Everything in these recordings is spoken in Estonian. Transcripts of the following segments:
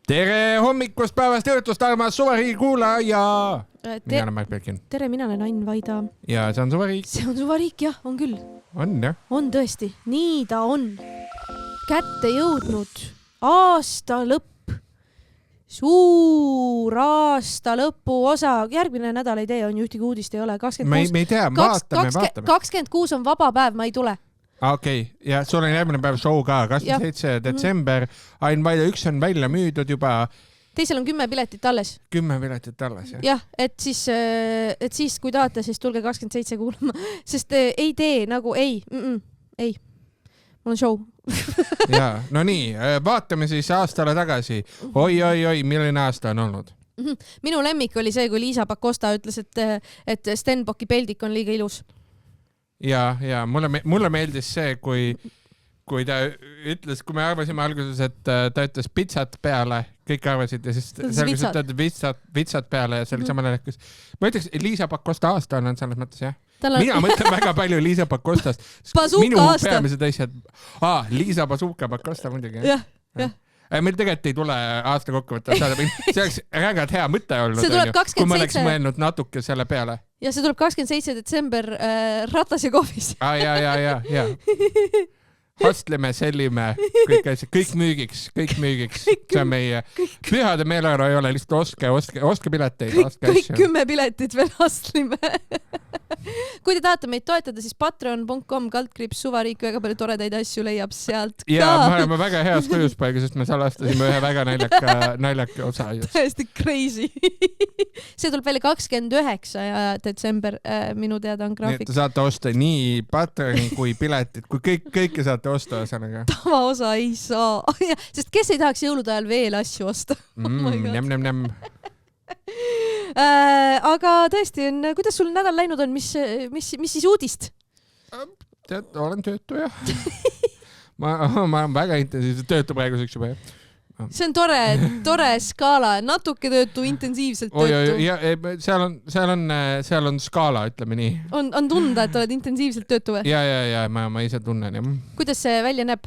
Tere hommikust päevast õhtust, armas Suvariigi kuulaja! Mina olen Mark Belkin. Tere, mina olen Ain Vaida. Ja see on Suvariik. See on Suvariik, jah, on küll. On, jah. On tõesti. Nii ta on. Kätte jõudnud aasta lõpp. Suur aasta lõpu osa. Järgmine nädal ei tee, on ju ühtegi uudist ei ole. 26... Me ei tea, vaatame. 26 on vaba päev, ma ei tule. Okei, ja sul on järgmine päev show ka, 27. detsember. Ain Vaida 1 on välja müüdud juba. Teisel on 10 piletit alles. 10 piletit alles, jah. Jah, et siis kui tahate, siis tulge 27 kuulama. Sest ei tee nagu ei. Ei. Mul on show. Ja, no nii, vaatame siis aastale tagasi. Oi, milline aasta on olnud? Minu lemmik oli see, kui Liisa Pakosta ütles, et Stenbocki peldik on liiga ilus. Ja mulle meeldis see, kui ta ütles, kui me arvasime alguses, et ta ütles pitsat peale, kõik arvasid ja siis ta ütles vitsat peale ja see oli sama naljakas. Ma ütleks, Liisa Pakosta aasta on selles mõttes, jah. Mina mõtlen väga palju Liisa Pakostast. Minu peamised asjad. Liisa Pakosta muidugi. Jah. Meil tegelikult ei tule aasta kokkuvõtta saada. See oleks rängalt hea mõte olnud, kui ma oleks mõelnud natuke selle peale. Ja see tuleb 27. detsember Ratas ja kohvis. Ja. Hostleme, sellime, kõik müügiks. See on meie pühade meeleolu ei ole, lihtsalt ostke pileteid. Kõik 10 piletit veel hostlime. Kui te tahate meid toetada, siis patreon.com/Suvariik, väga palju toredaid asju leiab sealt ka. Ja me oleme väga heas kujuspaega, sest me salastasime ühe väga naljaka osa. Täiesti crazy. See tuleb välja 29. detsember, minu teada on graafik. Te saate osta nii Patreoni kui piletid, kui kõike saate osta osanaga. Tavaosa ei saa. Sest kes ei tahaks jõulude ajal veel asju osta? Nem. Aga tõesti, kuidas sul nädal läinud on? Mis siis uudist? Tead, olen töötu, jah. Ma olen väga intensiivselt töötu praeguseks juba, jah. See on tore skaala, natuke töötu, intensiivselt töötu. Ja seal on skaala, ütleme nii. On tunda, et oled intensiivselt töötu või? Ja, ma ise tunnen, jah. Kuidas see välja näeb?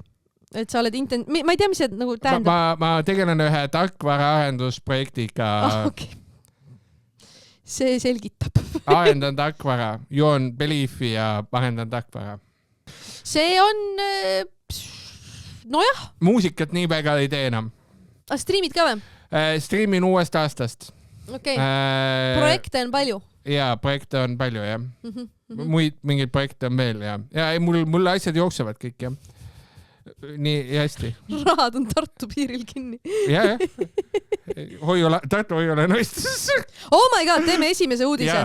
Et sa oled ma ei tea, mis see nagu tähendab. Ma tegelen ühe tarkvara-arendusprojektiga. Okay. See selgitab. Arendan tarkvara, joon Beliefi ja arendan tarkvara. See on... Nojah. Muusikat nii väga ei tee enam. Striimid ka või? Striimin uuest aastast. Okei. Projekte on palju? Jaa, projekte on palju, jah. Muid mingeid projekte on veel, jah. Ja mulle asjad jooksevad kõik, jah. Nii hästi. Rahad on Tartu piiril kinni. Ja. Tartu hoiule nõistus. Oh my god, teeme esimese uudise.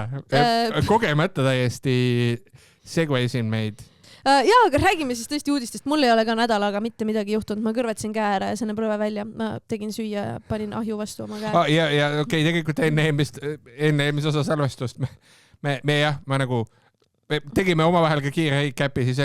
Kogemata täiesti segwaysin meid. Jaa, aga räägime siis tõesti uudistest. Mul ei ole ka nädalaga mitte midagi juhtunud. Ma kõrvetasin käe ära ja selle prõve välja. Ma tegin süüa ja panin ahju vastu oma käe. Ja okei, tegelikult enne eelmise osa salvestust me tegime omavahel ka kiire käpi, siis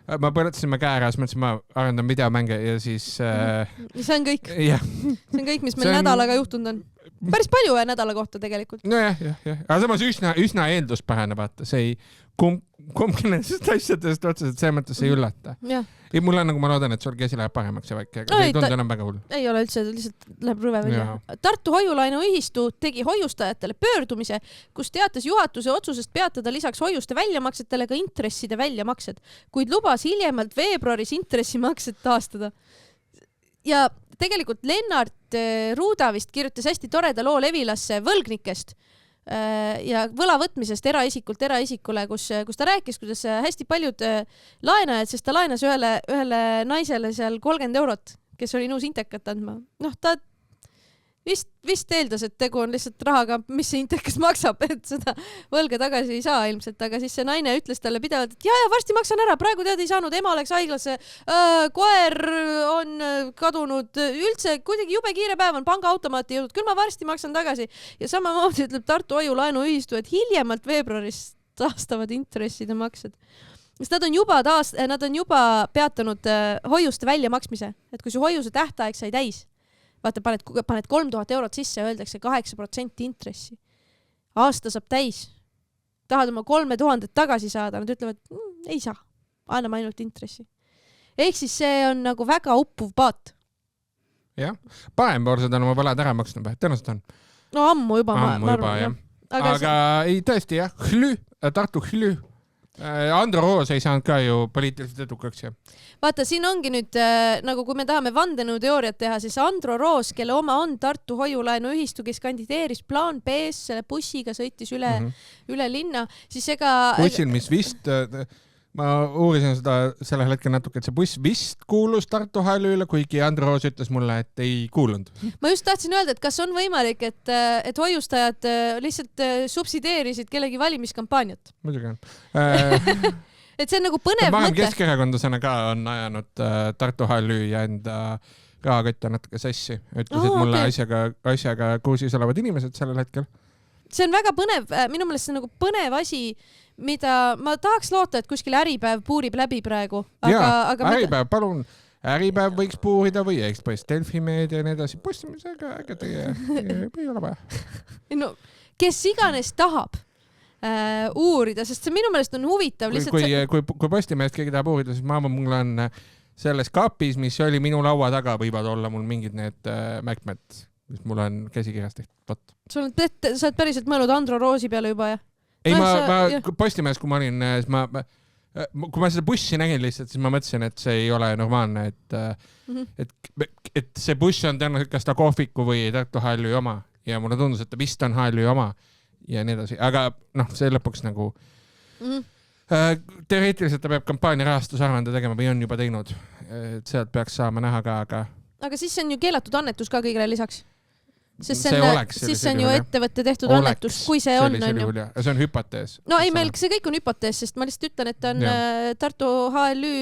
ma põletasime käe ära, siis mõtlesin, ma arendan videomänge ja siis... See on kõik. Yeah. See on kõik, mis meil nädalaga juhtunud on. Päris palju nädala kohta tegelikult. No jah. Aga samas üsna eelduspärane, vaata. See ei kumbki nendest asjadest otseselt see mõttes ei üllata. Ja mul on nagu ma loodan, et sul käsi läheb paremaks ja väike, aga see ei tundu enam väga hull. Ei ole üldse, lihtsalt läheb rüve välja. Tartu hoiulaenu ühistu tegi hoiustajatele pöördumise, kus teatas juhatuse otsusest peatada lisaks hoiuste väljamaksetele ka intresside väljamaksed, kuid lubas hiljemalt veebruaris intressimaksed taastada. Ja tegelikult Lennart Ruuda vist kirjutas hästi toreda loo Levilasse võlgnikest ja võla võtmisest eraisikult eraisikule, kus ta rääkis, kuidas hästi paljud laenajad, sest ta laenas ühele naisele seal 30 €, kes oli nõus intekat andma. Ta vist eeldas, et tegu on lihtsalt rahaga, mis see intekas maksab, et seda võlga tagasi ei saa ilmselt, aga siis see naine ütles talle pidevalt, et ja, varsti maksan ära, praegu tead ei saanud, ema läks haiglasse, koer on kadunud, üldse kuidagi jube kiire päev on, pangaautomaati jõudnud, küll ma varsti maksan tagasi. Ja samamoodi ütleb Tartu hoiulaenu ühistu, et hiljemalt veebruaris taastavad intresside maksed. Sest nad on juba peatanud hoiuste väljamaksmise, et kui su hoiuse tähtaeg sai täis, vaata, paned 3000 € sisse ja öeldakse 8% intressi. Aasta saab täis. Tahad oma 3000 tagasi saada, nad ütlevad, ei saa, anname ainult intressi. Ehk siis see on nagu väga uppuv paat. jah. Parempoorsed on oma võlad ära maksnud või? Tõenäoliselt on. No ammu juba, ma arvan. Jah. Aga ei, tõesti jah, Tartu Hlü. Andro Roos ei saanud ka ju poliitiliselt edukaks. Ja. Vaata, siin ongi nüüd, nagu kui me tahame vandenõuteooriat teha, siis Andro Roos, kelle oma on Tartu hoiulaenuühistu, kes kandideeris plaan B-s, selle bussiga sõitis üle linna, siis bussil, mis vist... Ma uurisin seda sellel hetkel natuke, et see buss vist kuulus Tartu Hälüle, kuigi Andro Roos ütles mulle, et ei kuulunud. Ma just tahtsin öelda, et kas on võimalik, et hoiustajad lihtsalt subsideerisid kellegi valimiskampaaniat? Muidugi on. Et see on nagu põnev mõte. Ma olen keskerakondlasena ka on ajanud Tartu Hälü ja enda rahakott on natuke sassi. Ütlesid mulle asjaga kursis olevad inimesed sellel hetkel. See on väga põnev, minu meelest see on nagu põnev asi, mida ma tahaks loota, et kuskil Äripäev puurib läbi praegu. Aga Äripäev, palun. Äripäev võiks puurida või Ekspress, Delfi meedia ja nii edasi. Postimisega, aga teie ei ole vaja. No, kes iganes tahab uurida, sest see minu meelest on huvitav. Kui Postimehest keegi tahab uurida, siis mul on selles kapis, mis oli minu laua taga, võivad olla mul mingid need mäkmed, mis mul on käsikirjas tehtud. Sa oled päriselt mõelnud Andro Roosi peale juba, jah? Ei, ma Postimehes, kui ma olin, kui ma seda bussi nägin lihtsalt, siis ma mõtlesin, et see ei ole normaalne, et see buss on tõenäoliselt kas ta kohviku või Tartu Hälü oma ja mulle tundus, et ta vist on Hälü oma ja nii edasi, aga see lõpuks nagu teoreetiliselt ta peab kampaania rahastusarvanda tegema või on juba teinud, et sealt peaks saama näha ka, aga siis see on ju keelatud annetus ka kõigile lisaks. Siis see on ju ettevõtte tehtud annetus, kui see on. See on hüpotees. No ei, meil see kõik on hüpotees, sest ma lihtsalt ütlen, et ta on Tartu HLÜ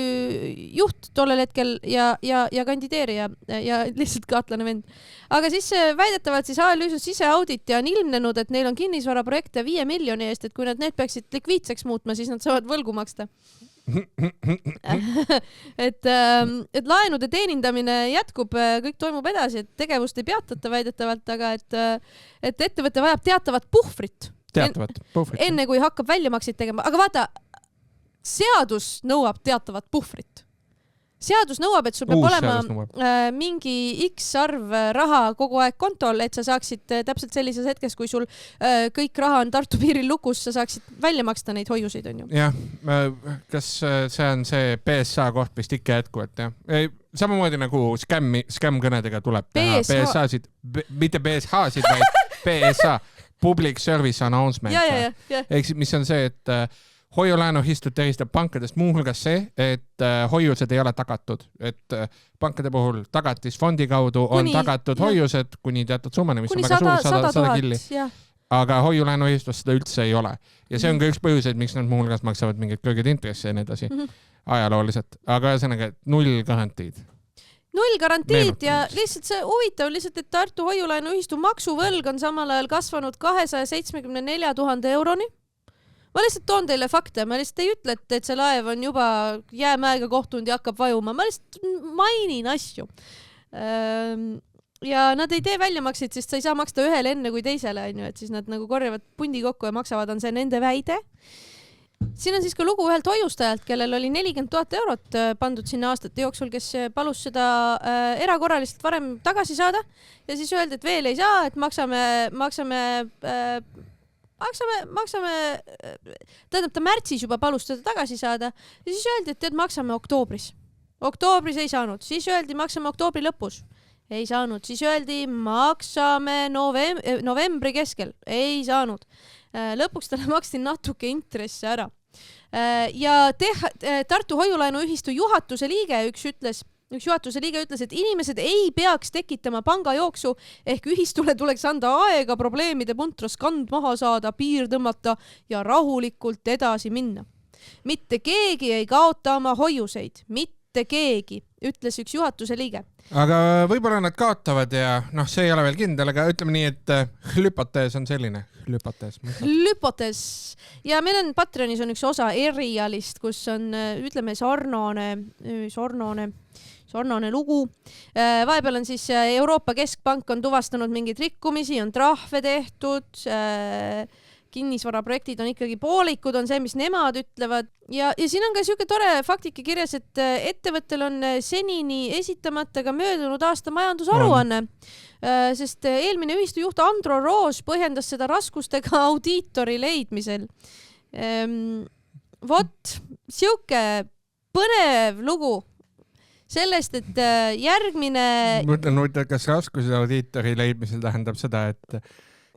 juht tollel hetkel ja kandideerija ja lihtsalt kaatlane vend. Aga siis väidetavalt siis HLÜ siseaudit ja on ilmnenud, et neil on kinnisvaraprojekte 5 miljoni eest, et kui nad need peaksid likviidseks muutma, siis nad saavad võlgu maksta. et laenude teenindamine jätkub, kõik toimub edasi, et tegevust ei peatata väidetavalt, aga et ettevõte vajab teatavat puhvrit. Enne kui hakkab väljamakseid tegema. Aga vaata, seadus nõuab teatavat puhvrit. Seadus nõuab, et sul peab olema mingi X arv raha kogu aeg kontol, et sa saaksid täpselt sellises hetkes, kui sul kõik raha on Tartu piiril lukus, sa saaksid välja maksta neid hoiuseid, on ju. Jah, kas see on see BSA koht vist ikka jätku, et jah. Samamoodi nagu scam-kõnedega tuleb teha BSA-sid, mitte BSH-sid, vaid BSA, Public Service Announcement. Ehk mis on see, et hoiulaenuühistut eristab pankadest muuhulgas see, et hoiused ei ole tagatud, et pankade puhul tagatisfondi kaudu on tagatud hoiused kuni teatud summani, mis on väga suur, 100 killi. Aga hoiulaenuühistus seda üldse ei ole. Ja see on ka üks põhjuseid, miks nad muuhulgas maksavad mingid kõrged intressi ja nii edasi ajalooliselt. Aga ühesõnaga, 0 garantiid. 0 garantiid ja lihtsalt see huvitav, lihtsalt, et Tartu hoiulaenuühistu maksuvõlg on samal ajal kasvanud 274 000 euroni. Ma lihtsalt toon teile fakte, ma lihtsalt ei ütle, et see laev on juba jäämäega kohtunud ja hakkab vajuma, ma lihtsalt mainin asju. Ja nad ei tee väljamakseid, sest sa ei saa maksta ühele enne kui teisele, et siis nad nagu korjavad pundi kokku ja maksavad, on see nende väide. Siin on siis ka lugu ühelt hoiustajalt, kellel oli 40 000 eurot pandud sinna aastate jooksul, kes palus seda erakorraliselt varem tagasi saada ja siis öeldi, et veel ei saa, et maksame, tähendab ta märtsis juba palus seda tagasi saada ja siis öeldi, et tead, maksame oktoobris. Oktoobris ei saanud, siis öeldi, maksame oktoobri lõpus. Ei saanud, siis öeldi, maksame novembri keskel. Ei saanud. Lõpuks talle maksti natuke intresse ära. Ja Tartu hoiulaenuühistu juhatuse liige üks ütles, et inimesed ei peaks tekitama pangajooksu ehk ühistule tuleks anda aega probleemide puntras kand maha saada, piir tõmmata ja rahulikult edasi minna. Mitte keegi ei kaota oma hoiuseid, mitte keegi, ütles üks juhatuse liige. Aga võib-olla nad kaotavad ja see ei ole veel kindel, aga ütleme nii, et hüpotees on selline. Hüpotees. Ja meil on Patreonis on üks osa erialist, kus on, ütleme, sarnane lugu. Vahepeal on siis Euroopa Keskpank on tuvastanud mingeid rikkumisi, on trahve tehtud, kinnisvaraprojektid on ikkagi poolikud, on see, mis nemad ütlevad. Ja siin on ka siuke tore faktike kirjas, et ettevõttel on senini esitamata ka möödunud aasta majandusaruanne, sest eelmine ühistujuht Andro Roos põhjendas seda raskustega audiitori leidmisel. Vot, siuke põnev lugu sellest, et järgmine... Mõtlen, kas raskused audiitori leidmisel tähendab seda, et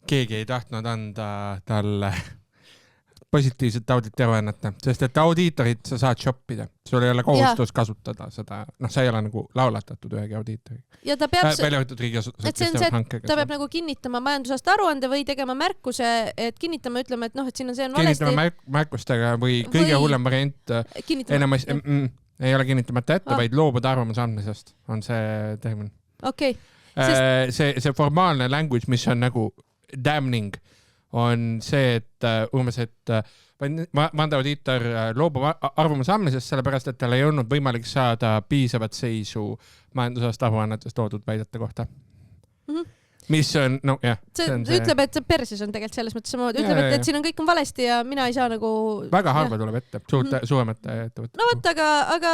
keegi ei tahtnud anda talle positiivset auditiaruannet, sest et audiitorit sa saad shoppida. Sul ei ole kohustus kasutada seda. Sa ei ole nagu laulatatud ühegi audiitori. Ja ta peab... Välja võetud riigiasutused, kes teevad hankega. Ta peab nagu kinnitama majandusaasta aruande või tegema märkuse, et kinnitama, ütleme, et et siin on see valesti. Kinnitama märkustega või kõige hullem variant ei ole kinnitamata ette, vaid loobuda arvamuse andmisest on see termin. Okei. See formaalne language, mis on nagu damning, on see, et umbes, et mandaaudiitor loobub arvamuse andmisest, sellepärast, et tal ei olnud võimalik saada piisavat seisu majandusaasta aruannetes toodud väidete kohta. Mis on, see ütleb, et see perses on tegelikult selles mõttes samamoodi. Ütleb, et siin on kõik on valesti ja mina ei saa nagu... Väga harva tuleb ette, suuremate ettevõtte. No võt, aga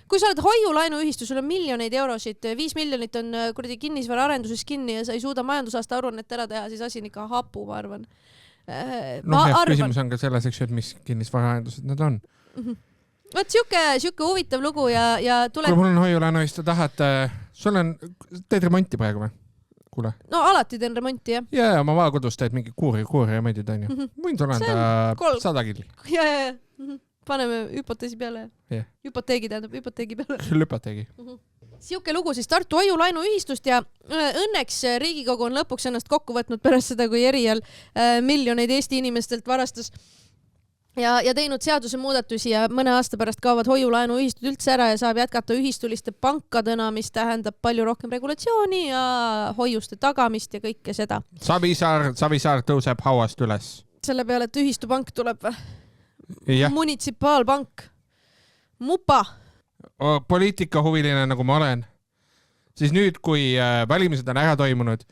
kui sa oled hoiulaenuühistu, sul on miljoneid eurosid, 5 miljonit on kuradi kinnisvara arenduses kinni ja sa ei suuda majandusaasta aruannet ära teha, siis asi on ikka hapu, ma arvan. Küsimus on ka selles, et mis kinnisvara arendused need on. Võt, siuke huvitav lugu ja tuleb... Kui mul on hoiulaenuühistu, tahad... teed remonti praegu või? Kuule. No alati teen remonti, jah. Ja, oma vaakodus teed mingi kuuri remondid, on ju. Võin sulle anda 100 killi. Ja. Paneme hüpoteesi peale. Hüpoteegi peale. Küll hüpoteegi. Siuke lugu siis Tartu hoiulaenuühistust ja õnneks Riigikogu on lõpuks ennast kokku võtnud pärast seda, kui Erial miljoneid Eesti inimestelt varastas ja teinud seaduse muudatusi ja mõne aasta pärast kaovad hoiulaenuühistud üldse ära ja saab jätkata ühistuliste pankadena, mis tähendab palju rohkem regulatsiooni ja hoiuste tagamist ja kõike seda. Savisaar tõuseb hauast üles. Selle peale, et ühistupank tuleb või? Ja. Munitsipaalpank. Mupa. Poliitikahuviline, nagu ma olen. Siis nüüd, kui valimised on ära toimunud,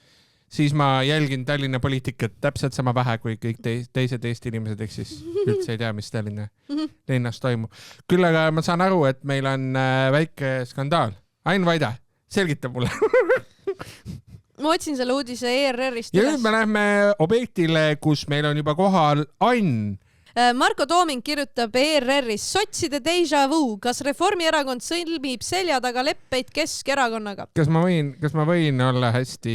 siis ma jälgin Tallinna poliitikat täpselt sama vähe, kui kõik teised Eesti inimesed, ehk siis üldse ei tea, mis Tallinna linnas toimub. Küll aga ma saan aru, et meil on väike skandaal. Ain Vaida, selgita mulle. Ma otsin selle uudise ERR-ist üles. Ja nüüd me läheme objektile, kus meil on juba kohal Ain. Marko Tooming kirjutab ERR-is sotside déjà vu, kas Reformierakond sõlmib selja taga leppeid Keskerakonnaga? Kas ma võin olla hästi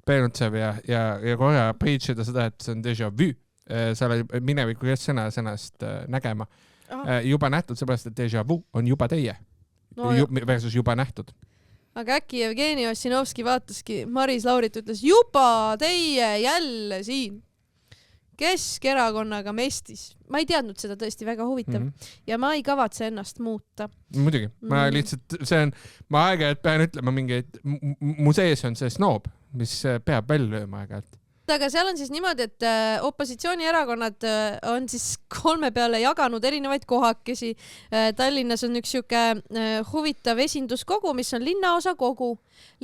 peenutsev ja korra preachida seda, et see on déjà vu. Sa oled mineviku sõnast nägema. Juba nähtud, seepärast, et déjà vu on juba teie. Versus juba nähtud. Aga äkki Jevgeni Ossinovski vaataski, Maris Laurit ütles, juba teie jälle siin. Keskerakonnaga mestis. Ma ei teadnud seda tõesti väga huvitav. Ja ma ei kavatse ennast muuta. Muidugi. Ma lihtsalt, ma aeg-ajalt pean ütlema mingeid, mu sees on see snoob, mis peab välja lööma aeg-ajalt. Aga seal on siis niimoodi, et opositsioonierakonnad on siis 3 peale jaganud erinevaid kohakesi. Tallinnas on üks siuke huvitav esinduskogu, mis on linnaosakogu.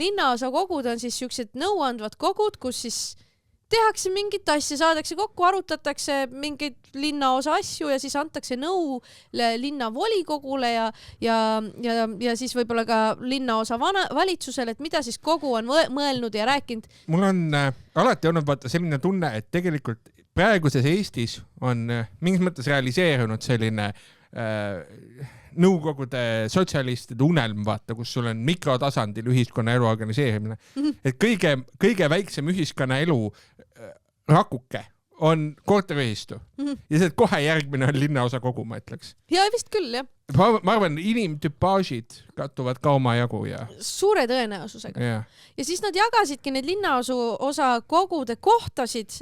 Linnaosakogud on siis siuksed nõuandvad kogud, kus siis tehakse mingit asja, saadakse kokku, arutatakse mingeid linnaosa asju ja siis antakse nõu linnavolikogule ja siis võib-olla ka linnaosa valitsusele, et mida siis kogu on mõelnud ja rääkinud. Mul on alati olnud selline tunne, et tegelikult praeguses Eestis on mingis mõttes realiseerunud selline nõukogude sotsialistide unelm, kus sul on mikrotasandil ühiskonnaelu organiseerimine. Et kõige väiksem ühiskonnaelu rakuke on korteriühistu. Ja see kohe järgmine on linnaosa kogu, ma ütleks. Ja vist küll, jah. Ma arvan, inimtüpaažid kattuvad ka oma jagu ja... Suure tõenäosusega. Ja siis nad jagasidki need linnaosa kogude kohtasid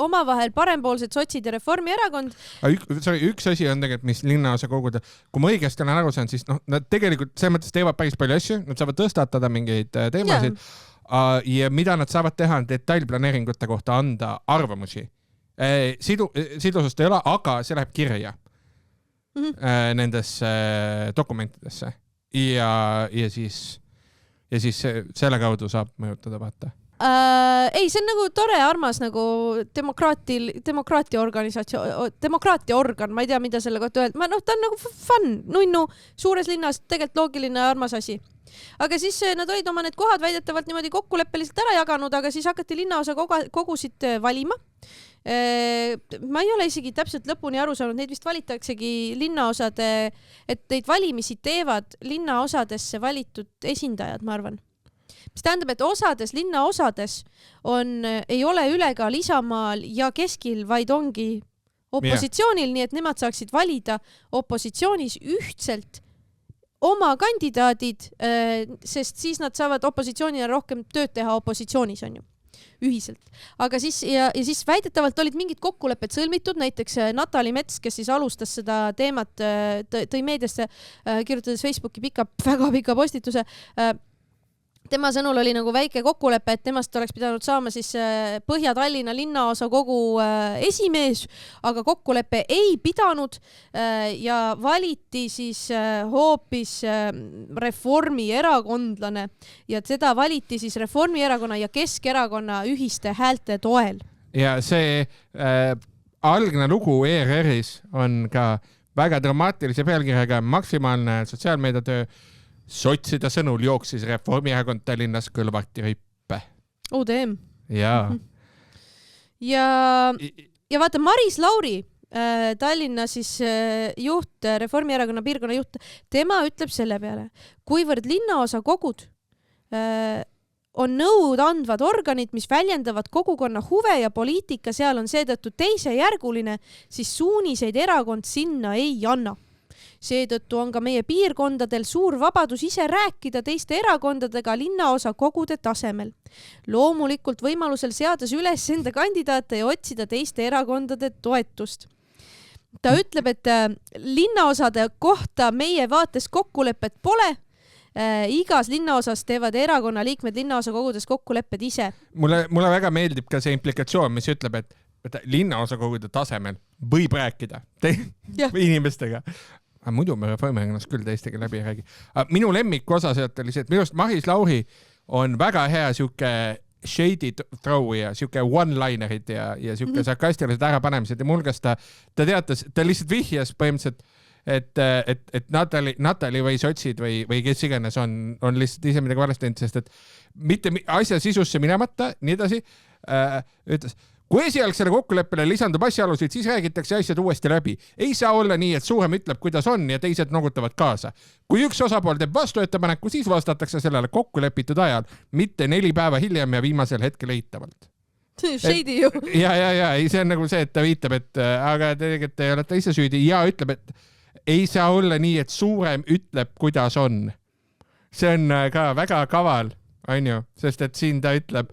omavahel parempoolsed sotsid ja Reformierakond. Üks asi on tegelikult, mis linnaosa kogude... Kui ma õigesti olen aru saan, siis nad tegelikult selles mõttes teevad päris palju asju, nad saavad tõstatada mingeid teemasid ja mida nad saavad teha on detailplaneeringute kohta anda arvamusi. Sidusust ei ole, aga see läheb kirja nendesse dokumentidesse ja siis selle kaudu saab mõjutada, vaata. Ei, see on nagu tore, armas nagu demokraatia organisatsioon, demokraatia organ, ma ei tea, mida selle kohta öelda. Ta on nagu fun, nunnu, suures linnas, tegelikult loogiline ja armas asi. Aga siis nad olid oma need kohad väidetavalt niimoodi kokkuleppeliselt ära jaganud, aga siis hakati linnaosa kogusid valima. Ma ei ole isegi täpselt lõpuni aru saanud, neid vist valitaksegi linnaosade, et neid valimisi teevad linnaosadesse valitud esindajad, ma arvan. Mis tähendab, et osades linnaosades ei ole ülekaal Isamaal ja keskil, vaid ongi opositsioonil, nii et nemad saaksid valida opositsioonis ühtselt oma kandidaadid, sest siis nad saavad opositsioonile rohkem tööd teha opositsioonis, on ju, ühiselt. Aga siis, ja siis väidetavalt olid mingid kokkulepped sõlmitud, näiteks Natali Mets, kes siis alustas seda teemat, tõi meediasse, kirjutades Facebooki väga pika postituse, tema sõnul oli nagu väike kokkulepe, et temast oleks pidanud saama siis Põhja-Tallinna linnaosa kogu esimees, aga kokkulepe ei pidanud ja valiti siis hoopis Reformierakondlane ja seda valiti siis Reformierakonna ja Keskerakonna ühiste häälte toel. Ja see algne lugu ERR-is on ka väga dramaatilise pealkirjaga maksimaalne sotsiaalmeediatöö. Sotside sõnul jooksis Reformierakond Tallinnas Kõlvarti rippe. ODM. Jaa. Ja vaata, Maris Lauri, Tallinna siis juht, Reformierakonna piirkonna juht, tema ütleb selle peale, kuivõrd linnaosa kogud on nõud andvad organid, mis väljendavad kogukonna huve ja poliitika seal on seetõttu teisejärguline, siis suuniseid erakond sinna ei anna. Seetõttu on ka meie piirkondadel suur vabadus ise rääkida teiste erakondadega linnaosa kogude tasemel. Loomulikult võimalusel seades üles enda kandidaate ja otsida teiste erakondade toetust. Ta ütleb, et linnaosade kohta meie vaates kokkulepet pole. Igas linnaosas teevad erakonna liikmed linnaosa kogudes kokkulepped ise. Mulle väga meeldib ka see implikatsioon, mis ütleb, et linnaosa kogude tasemel võib rääkida inimestega. Muidu me Reformierakonnas küll teistega läbi ei räägi. Minu lemmik osa sealt oli see, et minu arust Maris Lauri on väga hea siuke shady throw ja siuke one-linerid ja siuke sarkastilised ärapanemised ja mulgas ta teatas, ta lihtsalt vihjas põhimõtteliselt, et Natali või sotsid või kes iganes on lihtsalt ise midagi valesti teinud, sest et mitte asja sisusse minemata, nii edasi, ütles, kui esialgsele kokkuleppele lisandub asjaolusid, siis räägitakse asjad uuesti läbi. Ei saa olla nii, et suurem ütleb, kuidas on ja teised nogutavad kaasa. Kui üks osapool teeb vastuettepaneku, siis vastatakse sellele kokkulepitud ajal, mitte 4 päeva hiljem ja viimasel hetkel eitavalt. See on shady ju. Ja, see on nagu see, et ta viitab, et aga tegelikult te olete ise süüdi ja ütleb, et ei saa olla nii, et suurem ütleb, kuidas on. See on ka väga kaval, on ju, sest et siin ta ütleb,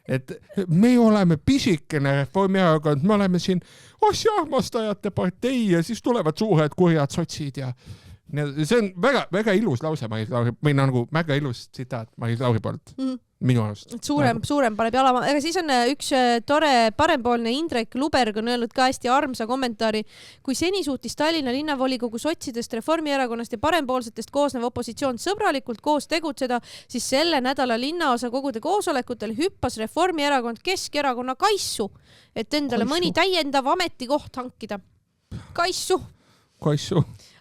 et me oleme pisikene Reformierakond, me oleme siin asjaarmastajate partei ja siis tulevad suured kurjad sotsid ja see on väga ilus lause Maris Lauri, või nagu väga ilus tsitaat Maris Lauri poolt. Minu arust. Suurem paneb jalama. Aga siis on üks tore parempoolne Indrek Luberg on öelnud ka hästi armsa kommentaari. Kui seni suutis Tallinna linnavolikogu sotsidest, Reformierakonnast ja parempoolsetest koosnev opositsioon sõbralikult koos tegutseda, siis selle nädala linnaosa kogude koosolekutel hüppas Reformierakond Keskerakonna kaissu, et endale mõni täiendav ametikoht hankida. Kaissu.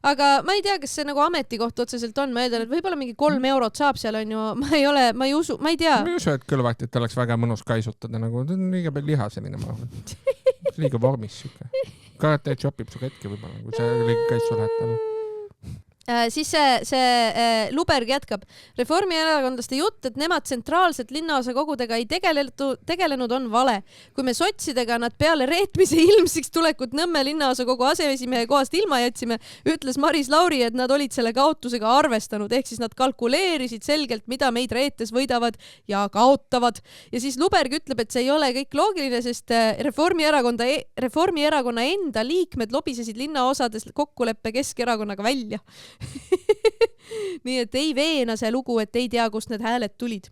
Aga ma ei tea, kas see nagu ametikoht otseselt on, ma eeldan, et võib-olla mingi 3 eurot saab seal on ju, ma ei usu, ma ei tea. Ma ei usu, et Kõlvartit oleks väga mõnus kaisutada, nagu ta on liiga palju liha selline, ma arvan. Liiga vormis siuke. Karate chopib su hetke võib-olla, kui see liiga kaisu läheb talle. Siis see Luberg jätkab. Reformierakondlaste jutt, et nemad tsentraalselt linnaosa kogudega ei tegelenud on vale. Kui me sotsidega nad peale reetmise ilmsiks tulekut Nõmme linnaosa kogu aseesimehe kohast ilma jätsime, ütles Maris Lauri, et nad olid selle kaotusega arvestanud, ehk siis nad kalkuleerisid selgelt, mida meid reetes võidavad ja kaotavad. Ja siis Luberg ütleb, et see ei ole kõik loogiline, sest Reformierakonna enda liikmed lobisesid linnaosades kokkuleppe Keskerakonnaga välja. Nii et ei veena see lugu, et ei tea, kust need hääled tulid.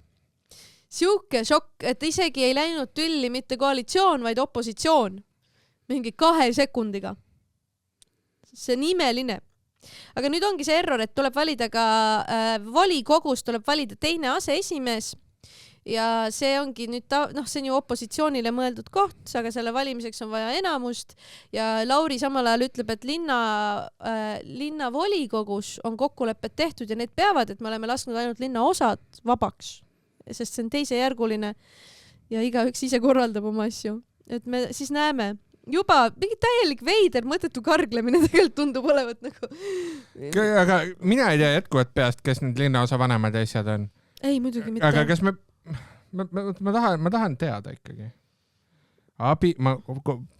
Siuke šokk, et isegi ei läinud tülli mitte koalitsioon, vaid opositsioon. Mingi 2 sekundiga. See on imeline. Aga nüüd ongi see error, et tuleb valida ka volikogus, tuleb valida teine aseesimees ja see ongi nüüd see on ju opositsioonile mõeldud koht, aga selle valimiseks on vaja enamust ja Lauri samal ajal ütleb, et linnavolikogus on kokkulepped tehtud ja need peavad, et me oleme lasknud ainult linnaosad vabaks, sest see on teisejärguline ja igaüks ise korraldab oma asju. Et me siis näeme juba mingi täielik veider mõttetu karglemine tegelikult tundub olevat nagu. Aga mina ei tea jätkuvalt peast, kes need linnaosa vanemad asjad on. Ei, muidugi mitte. Aga kas ma tahan teada ikkagi. Ma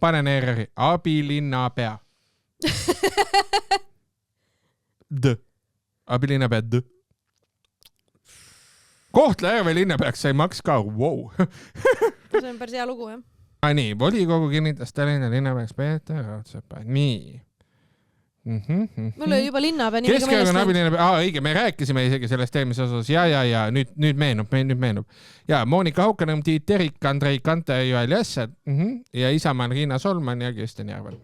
panen ERR-i. Abilinnapea. Abilinnapea. Kohtla-Järve linnapeaks sai maks ka. Wow. See on päris hea lugu, jah. Nii, volikogu kinnitas Tallinna linnapeaks Peeter Raudsepa. Nii. Mul oli juba linnapea nimi ka meelest. Abilinnapea. Õige, me rääkisime isegi sellest eelmises osas. Ja. Nüüd meenub. Ja, Monika Haukanõmm, Tiit Terik, Andrei Kante, Joel Jassad. Ja Isamaa Riina Solman ja Kristjan Järvel.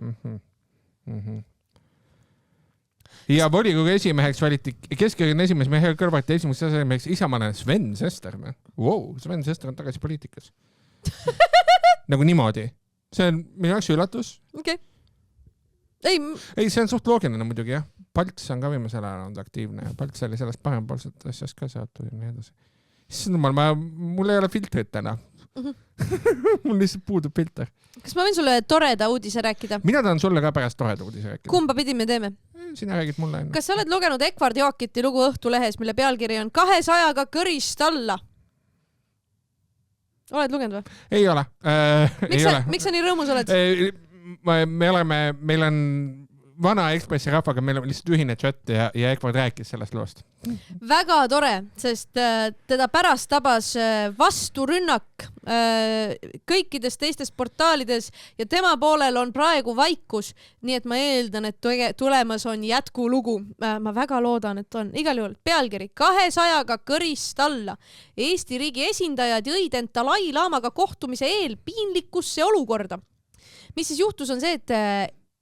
Ja volikogu esimeheks valiti Keskerakonna esimees Mihhail Kõlvarti esimeseks asemeheks Isamaalane Sven Sester. Wow, Sven Sester on tagasi poliitikas. Nagu niimoodi. See on minu jaoks üllatus. Okay. Ei, see on suht loogiline muidugi, jah. Palts on ka viimasel ajal olnud aktiivne ja Palts oli sellest parempoolset asjast ka seotud ja nii edasi. Mul ei ole filtrit täna. Mul lihtsalt puudub filter. Kas ma võin sulle toreda uudise rääkida? Mina tahan sulle ka pärast toreda uudise rääkida. Kumba pidi me teeme? Sina räägid mulle enne. Kas sa oled lugenud Ekvard Joakiti lugu Õhtulehes, mille pealkiri on 200-ga kõrist alla? Oled lugenud või? Ei ole. Miks sa nii rõõmus oled? Meil on vana Ekspressi rahvaga, meil on lihtsalt ühine chat ja Ekvard rääkis sellest loost. Väga tore, sest teda pärast tabas vasturünnak kõikides teistes portaalides ja tema poolel on praegu vaikus, nii et ma eeldan, et tulemas on jätkulugu. Ma väga loodan, et on. Igal juhul pealkiri 200-ga kõrist alla. Eesti riigi esindajad jõid end Dalai Lamaga kohtumise eel piinlikusse olukorda. Mis siis juhtus on see, et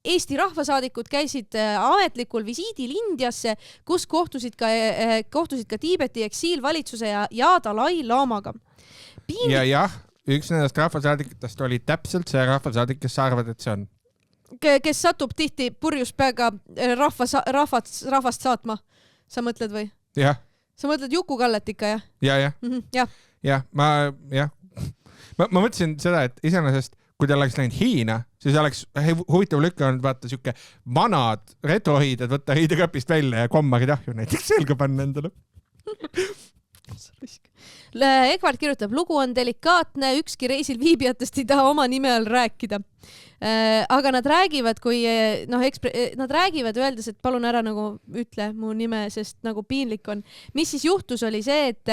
Eesti rahvasaadikud käisid ametlikul visiidil Indiasse, kus kohtusid ka Tiibeti eksiilvalitsuse ja Dalai Lamaga. Ja, üks nendest rahvasaadikutest oli täpselt see rahvasaadik, kes arvad, et see on. Kes satub tihti purjus peaga rahvast saatma. Sa mõtled või? Jah. Sa mõtled Juku-Kallet ikka, jah? Ja. Ma mõtlesin seda, et iseenesest kui ta oleks läinud Hiina, siis oleks huvitav lükka olnud vaata siuke vanad retrohiided võtta hiidekapist välja ja kommarid ahju näiteks selga panna endale. Ekvard kirjutab, lugu on delikaatne, ükski reisil viibijatest ei taha oma nime all rääkida. Aga nad räägivad, nad räägivad öeldes, et palun ära nagu ütle mu nime, sest nagu piinlik on. Mis siis juhtus oli see, et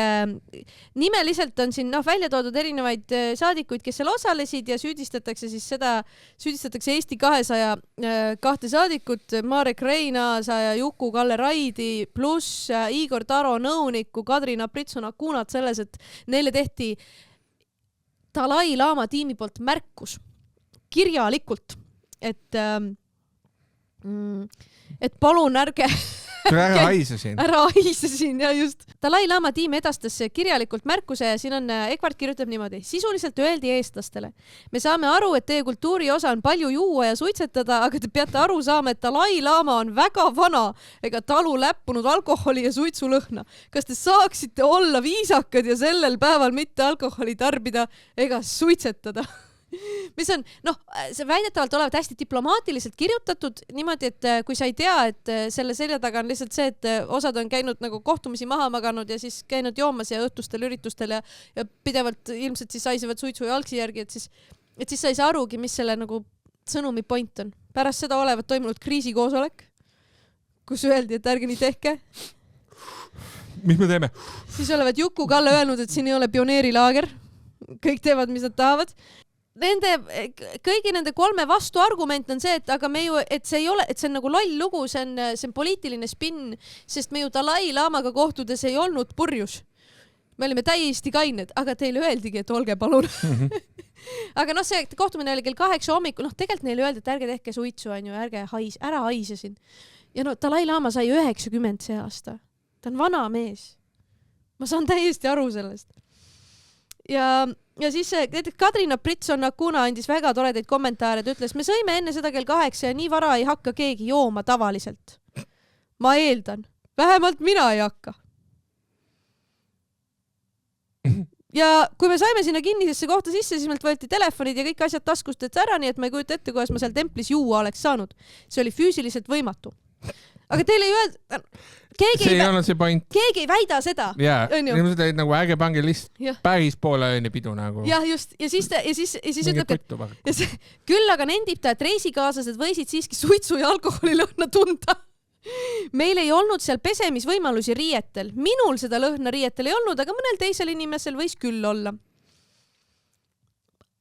nimeliselt on siin välja toodud erinevaid saadikuid, kes seal osalesid ja süüdistatakse Eesti 200 kahte saadikut, Marek Reinaasa ja Juku-Kalle Raidi pluss Igor Taro nõuniku Kadrina Pritson-Akunat selles, et neile tehti Dalai Lama tiimi poolt märkus kirjalikult, et palun ärge ära haisesin ja just. Dalai Lama tiim edastas kirjalikult märkuse ja siin on Ekvard kirjutab niimoodi. Sisuliselt öeldi eestlastele. Me saame aru, et teie kultuuri osa on palju juua ja suitsetada, aga te peate aru saama, et Dalai Lama on väga vana ega talu läppunud alkoholi ja suitsulõhna. Kas te saaksite olla viisakad ja sellel päeval mitte alkoholi tarbida ega suitsetada? Mis on, see väidetavalt olevat hästi diplomaatiliselt kirjutatud niimoodi, et kui sa ei tea, et selle selja taga on lihtsalt see, et osad on käinud nagu kohtumisi maha maganud ja siis käinud joomas ja õhtustel üritustel ja pidevalt ilmselt siis saisivad suitsu ja algsi järgi, et siis sa ei saa arugi, mis selle nagu sõnumi point on. Pärast seda olevat toimunud kriisikoosolek, kus öeldi, et ärge nii tehke. Mis me teeme? Siis olevat Juku-Kalle öelnud, et siin ei ole pioneerilaager. Kõik teevad, mis nad tahavad. Kõigi nende kolme vastuargument on see, et aga me ju, et see on nagu loll lugu, see on poliitiline spinn, sest me ju Dalai Lamaga kohtudes ei olnud purjus. Me olime täiesti kained, aga teile öeldigi, et olge palun. Aga see kohtumine oli kell 8 hommikul, tegelikult neile öeldi, et ärge tehke suitsu, ärge ära haisesin. Ja Dalai Lama sai 90 see aasta. Ta on vana mees. Ma saan täiesti aru sellest. ja siis näiteks Kadrina Britson-Akuna andis väga toredaid kommentaare, ta ütles, me sõime enne seda kell 8 ja nii vara ei hakka keegi jooma tavaliselt. Ma eeldan. Vähemalt mina ei hakka. Ja kui me saime sinna kinnisesse kohta sisse, siis meilt võeti telefonid ja kõik asjad taskustets ära, nii et ma ei kujuta ette, kuidas ma seal templis juua oleks saanud. See oli füüsiliselt võimatu. Aga teile ei öelda... Keegi ei väida seda. Jaa, inimesed olid nagu ärge pange lihtsalt päris poole ööni pidu nagu. Jah, just. Ja siis ütleb, küll aga nendib ta, et reisikaaslased võisid siiski suitsu ja alkoholilõhna tunda. Meil ei olnud seal pesemisvõimalusi riietel. Minul seda lõhna riietel ei olnud, aga mõnel teisel inimesel võis küll olla.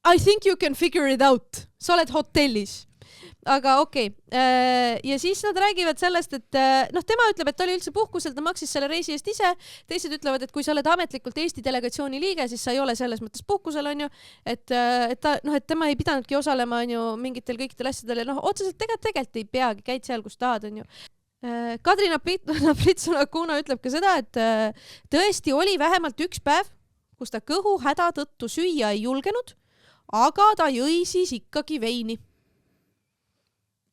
I think you can figure it out. Sa oled hotellis. Aga okei. Ja siis nad räägivad sellest, et tema ütleb, et ta oli üldse puhkusel, ta maksis selle reisi eest ise. Teised ütlevad, et kui sa oled ametlikult Eesti delegatsiooni liige, siis sa ei ole selles mõttes puhkusel, on ju. Et tema ei pidanudki osalema on ju, mingitel kõikidel asjadel. Otseselt tegelikult ei peagi, käid seal, kus tahad, on ju. Kadrina Britson-Akuna ütleb ka seda, et tõesti oli vähemalt üks päev, kus ta kõhu häda tõttu süüa ei julgenud, aga ta jõi siis ikkagi veini.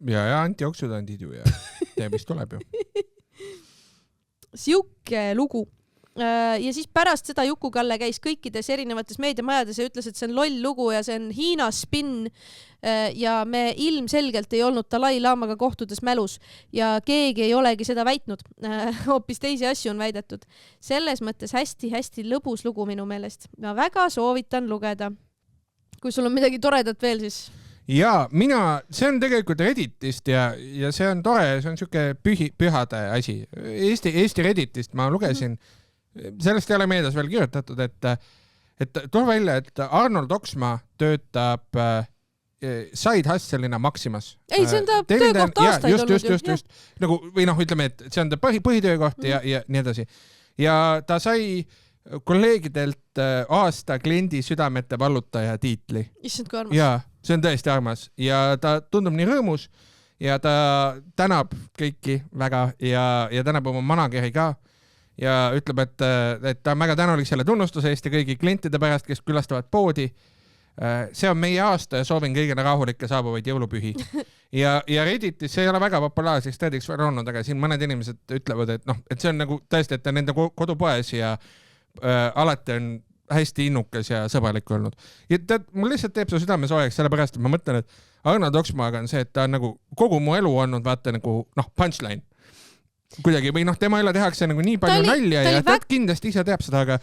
Ja antioksüdandid ju ja teeb, mis tuleb ju. Siuke lugu. Ja siis pärast seda Juku-Kalle käis kõikides erinevates meediamajades ja ütles, et see on loll lugu ja see on Hiina spinn ja me ilmselgelt ei olnud Dalai Lamaga kohtudes mälus ja keegi ei olegi seda väitnud. Hoopis teisi asju on väidetud. Selles mõttes hästi-hästi lõbus lugu minu meelest. Ma väga soovitan lugeda. Kui sul on midagi toredat veel, siis... Ja see on tegelikult Redditist ja see on tore, see on siuke pühade asi. Eesti Redditist ma lugesin, sellest ei ole meedias veel kirjutatud, et tule välja, et Arnold Oksmaa töötab side hustle'ina Maximas. Ei, see on ta töökoht aastaid olnud. Just. Nagu, või ütleme, et see on ta põhitöökoht ja nii edasi. Ja ta sai kolleegidelt aasta kliendi südamete vallutaja tiitli. Issand, kui armas. Ja see on tõesti armas ja ta tundub nii rõõmus ja ta tänab kõiki väga ja tänab oma manageri ka ja ütleb, et ta on väga tänulik selle tunnustuse eest ja kõigi klientide pärast, kes külastavad poodi. See on meie aasta ja soovin kõigile rahulikke saabuvaid jõulupühi. Ja Redditis see ei ole väga populaarseks tädiks veel olnud, aga siin mõned inimesed ütlevad, et see on nagu tõesti, et ta nende kodupoes ja alati on hästi innukas ja sõbralik olnud. Ja mul lihtsalt teeb see südame soojaks, sellepärast, et ma mõtlen, et Arnold Oksmaaga on see, et ta on nagu kogu mu elu olnud, vaata nagu punchline. Kuidagi, või tema üle tehakse nagu nii palju nalja ja ta kindlasti ise teab seda, aga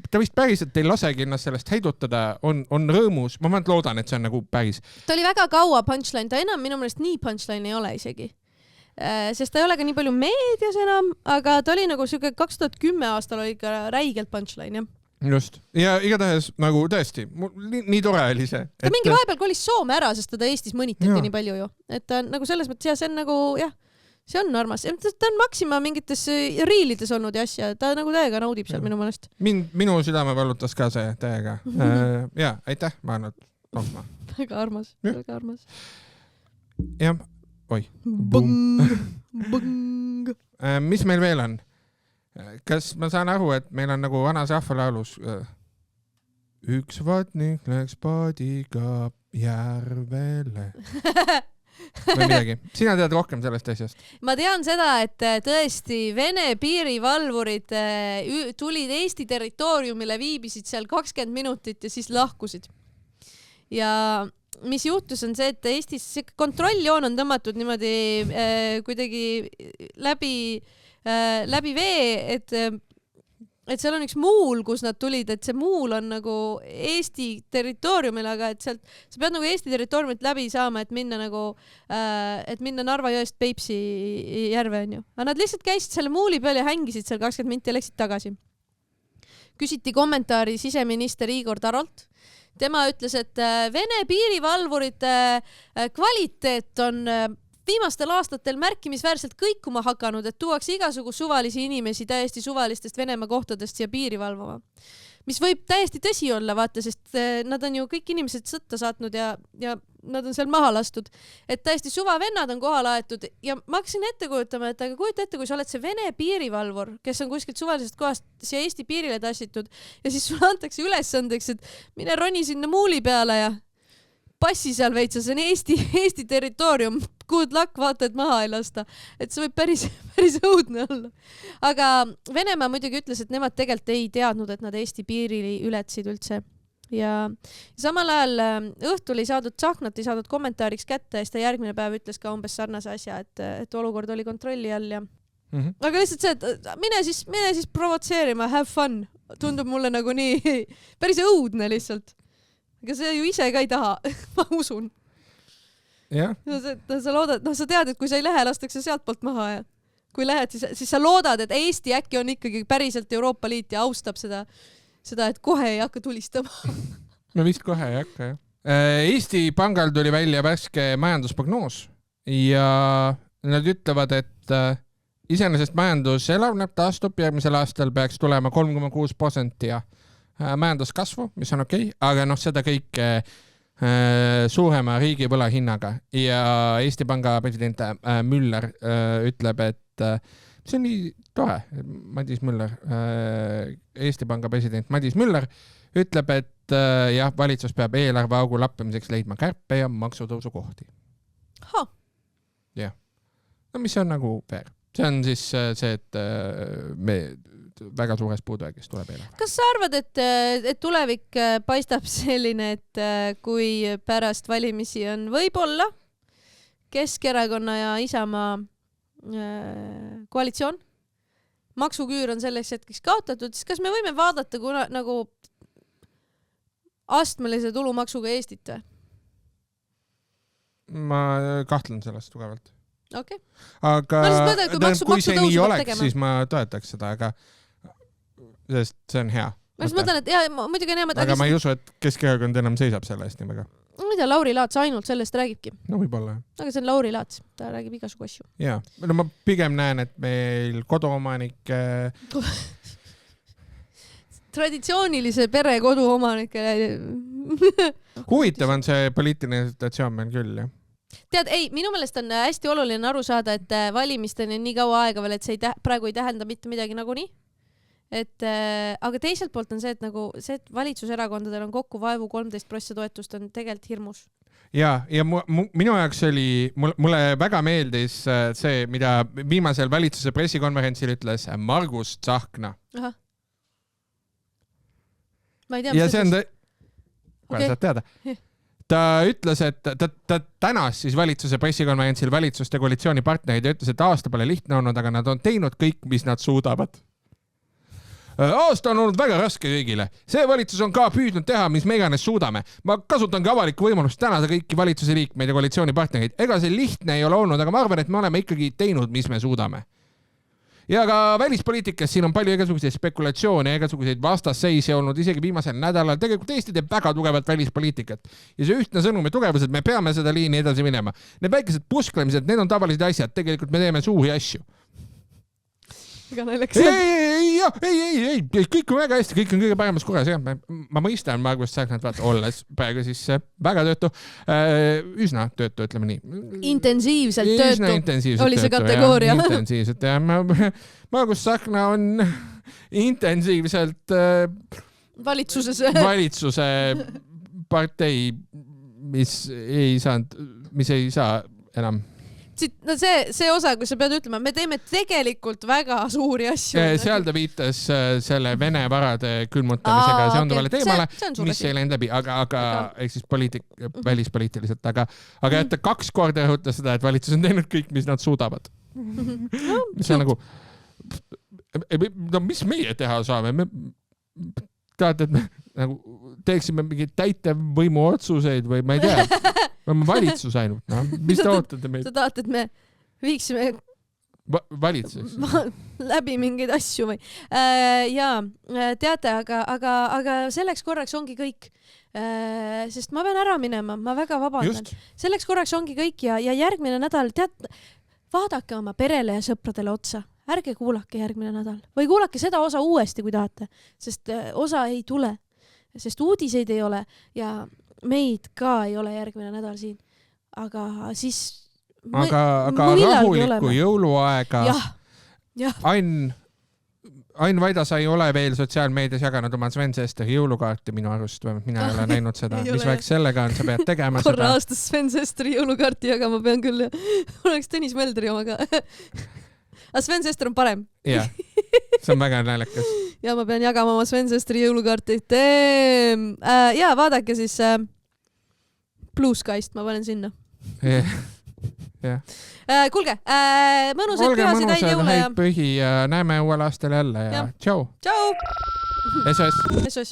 ta vist päriselt ei lasegi ennast sellest heidutada, on rõõmus. Ma loodan, et see on nagu päris. Ta oli väga kaua punchline, ta enam minu meelest nii punchline ei ole isegi. Sest ta ei ole ka nii palju meedias enam, aga ta oli nagu siuke 2010 aastal oli ka räigelt punchline, jah. Just. Ja igatahes nagu tõesti, nii tore oli see. Ta mingi vahepeal kolis Soome ära, sest teda Eestis mõnitati nii palju ju. Et ta nagu selles mõttes, see on nagu, see on armas. Ta on Maxima mingites riilides olnud ja asja, ta nagu täiega naudib seal minu mõnest. Minu südame vallutas ka see täiega. Ja, aitäh, ma annan Oksmaa. Väga armas, väga armas. Ja, oi. Mis meil veel on? Kas ma saan aru, et meil on nagu vanas rahvalaulus üks vatnik läks paadiga järvele või midagi. Sina tead rohkem sellest asjast? Ma tean seda, et tõesti Vene piirivalvurid tulid Eesti territooriumile, viibisid seal 20 minutit ja siis lahkusid. Ja mis juhtus on see, et Eestis kontrolljoon on tõmmatud niimoodi kuidagi läbi vee, et seal on üks muul, kus nad tulid, et see muul on nagu Eesti territooriumil, aga et sealt, sa pead nagu Eesti territooriumilt läbi saama, et minna nagu, et minna Narva jõest Peipsi järve, on ju. Aga nad lihtsalt käisid selle muuli peal ja hängisid seal 20 minti ja läksid tagasi. Küsiti kommentaari siseminister Igor Tarolt. Tema ütles, et Vene piirivalvurite kvaliteet on viimastel aastatel märkimisväärselt kõikuma hakanud, et tuuakse igasugu suvalisi inimesi täiesti suvalistest Venemaa kohtadest siia piiri valvama. Mis võib täiesti tõsi olla, vaata, sest nad on ju kõik inimesed sõtta saatnud ja nad on seal maha lastud. Et täiesti suvavennad on kohale aetud ja ma hakkasin ette kujutama, et aga kujuta ette, kui sa oled see Vene piirivalvur, kes on kuskilt suvalisest kohast siia Eesti piirile tassitud ja siis sulle antakse ülesandeks, et mine roni sinna muuli peale ja passi seal veitsa, see on Eesti territoorium, good luck, vaata, et maha ei lasta. Et see võib päris õudne olla. Aga Venemaa muidugi ütles, et nemad tegelikult ei teadnud, et nad Eesti piirili ületsid üldse. Ja samal ajal õhtul ei saadud Tsahknat, ei saadud kommentaariks kätte ja siis ta järgmine päev ütles ka umbes sarnase asja, et olukord oli kontrolli all ja aga lihtsalt see, et mine siis provotseerima, have fun, tundub mulle nagu nii päris õudne lihtsalt. Aga see ju ise ka ei taha, ma usun. Jah. Sa loodad, sa tead, et kui sa ei lähe, lastakse sealt poolt maha ja kui lähed, siis sa loodad, et Eesti äkki on ikkagi päriselt Euroopa Liit ja austab seda, et kohe ei hakka tulistama. No vist kohe ei hakka, jah. Eesti Pangal tuli välja värske majandusprognoos ja nad ütlevad, et iseenesest majandus elavneb, taastub, järgmisel aastal peaks tulema 3,6% ja majanduskasvu, mis on okei, aga seda kõike suurema riigi võla hinnaga ja Eesti Panga president Müller ütleb, et see on nii tore, Madis Müller, Eesti Panga president Madis Müller ütleb, et jah, valitsus peab eelarveaugu lappimiseks leidma kärpe ja maksutõusu kohti. Jah. No mis on nagu fair. See on siis see, et me väga suures puudujäägis tuleb eelarve. Kas sa arvad, et tulevik paistab selline, et kui pärast valimisi on võib-olla Keskerakonna ja Isamaa koalitsioon, maksuküür on selleks hetkeks kaotatud, siis kas me võime vaadata nagu astmelise tulumaksuga Eestit või? Ma kahtlen sellest tugevalt. Okay. Aga kui see nii oleks, siis ma toetaks seda, aga sest see on hea. Ma just mõtlen, et jah, muidugi on hea. Aga ma ei usu, et Keskerakond enam seisab selle eest nii väga. Ma ei tea, Lauri Laats ainult sellest räägibki. No võib-olla. Aga see on Lauri Laats, ta räägib igasugu asju. Jaa, no ma pigem näen, et meil koduomanike traditsioonilise pere koduomanike huvitav on see poliitiline situatsioon meil küll, jah. Tead, ei, minu meelest on hästi oluline aru saada, et valimisteni on nii kaua aega veel, et see praegu ei tähenda mitte midagi nagunii. Aga teiselt poolt on see, et valitsuserakondadel on kokku vaevu 13% toetust on tegelikult hirmus. Ja minu jaoks oli, mulle väga meeldis see, mida viimasel valitsuse pressikonverentsil ütles Margus Tsahkna. Aha. Ma ei tea, ja see on kohe saad teada. Ta ütles, et ta tänas siis valitsuse pressikonverentsil valitsuste koalitsioonipartnerid ja ütles, et aasta pole lihtne olnud, aga nad on teinud kõik, mis nad suudavad. Aasta on olnud väga raske kõigile. See valitsus on ka püüdnud teha, mis me iganes suudame. Ma kasutangi avalikku võimalust tänada kõiki valitsuse liikmeid ja koalitsioonipartnerid. Ega see lihtne ei ole olnud, aga ma arvan, et me oleme ikkagi teinud, mis me suudame. Ja ka välispoliitikas siin on palju igasuguseid spekulatsioone ja igasuguseid vastasseisi olnud isegi viimasel nädalal. Tegelikult Eesti teeb väga tugevat välispoliitikat. Ja see ühtne sõnum ja tugevus, et me peame seda liini edasi minema. Need väikesed pusklemised, need on tavalised asjad. Tegelikult me teeme suuri asju. Ei, kõik on väga hästi, kõik on kõige paremas korras. Ma mõistan Margus Tsahknat, vaata, olles praegu siis väga töötu, üsna töötu, ütleme nii. Intensiivselt töötu oli see kategooria. Intensiivselt, jah. Margus Tsahkna on intensiivselt valitsuse partei, mis ei saa enam. No see osa, kui sa pead ütlema, me teeme tegelikult väga suuri asju. Seal ta viitas selle Vene varade külmutamisega seonduvale teemale, mis ei läinud läbi, aga ehk siis välispoliitiliselt, aga et 2 korda rõhutas seda, et valitsus on teinud kõik, mis nad suudavad. Mis on nagu, no mis meie teha saame? Tahate, et me nagu teeksime mingeid täitevvõimu otsuseid või ma ei tea. Me oleme valitsus ainult, no. Mis te ootate meid? Sa tahad, et me viiksime valitsus läbi mingeid asju või? Jaa, teate, aga selleks korraks ongi kõik. Sest ma pean ära minema, ma väga vabandan. Selleks korraks ongi kõik ja järgmine nädal, vaadake oma perele ja sõpradele otsa. Ärge kuulake järgmine nädal. Või kuulake seda osa uuesti, kui tahate. Sest osa ei tule. Sest uudiseid ei ole ja meid ka ei ole järgmine nädal siin. Aga siis... Aga rahulikku jõuluaega. Jah. Ain Vaida sa ei ole veel sotsiaalmeedias jaganud oma Sven Sesteri jõulukaarti minu arust, mina ei ole näinud seda. Mis väiks sellega on, sa pead tegema seda. Korra aastas Sven Sesteri jõulukaarti jagama pean küll. Oleks Tõnis Möldri omaga. Aga Sven Sester on parem. Jah, see on väga naljakas. Ja ma pean jagama oma Sven Sesteri jõulukaarti. Ja vaadake siis Blue Skyst, ma panen sinna. Yeah. Kuulge, mõnusad pühasid häid jõule ja... Häid pühi ja näeme uuel aastal jälle ja tšau. Tšau. SOS. SOS.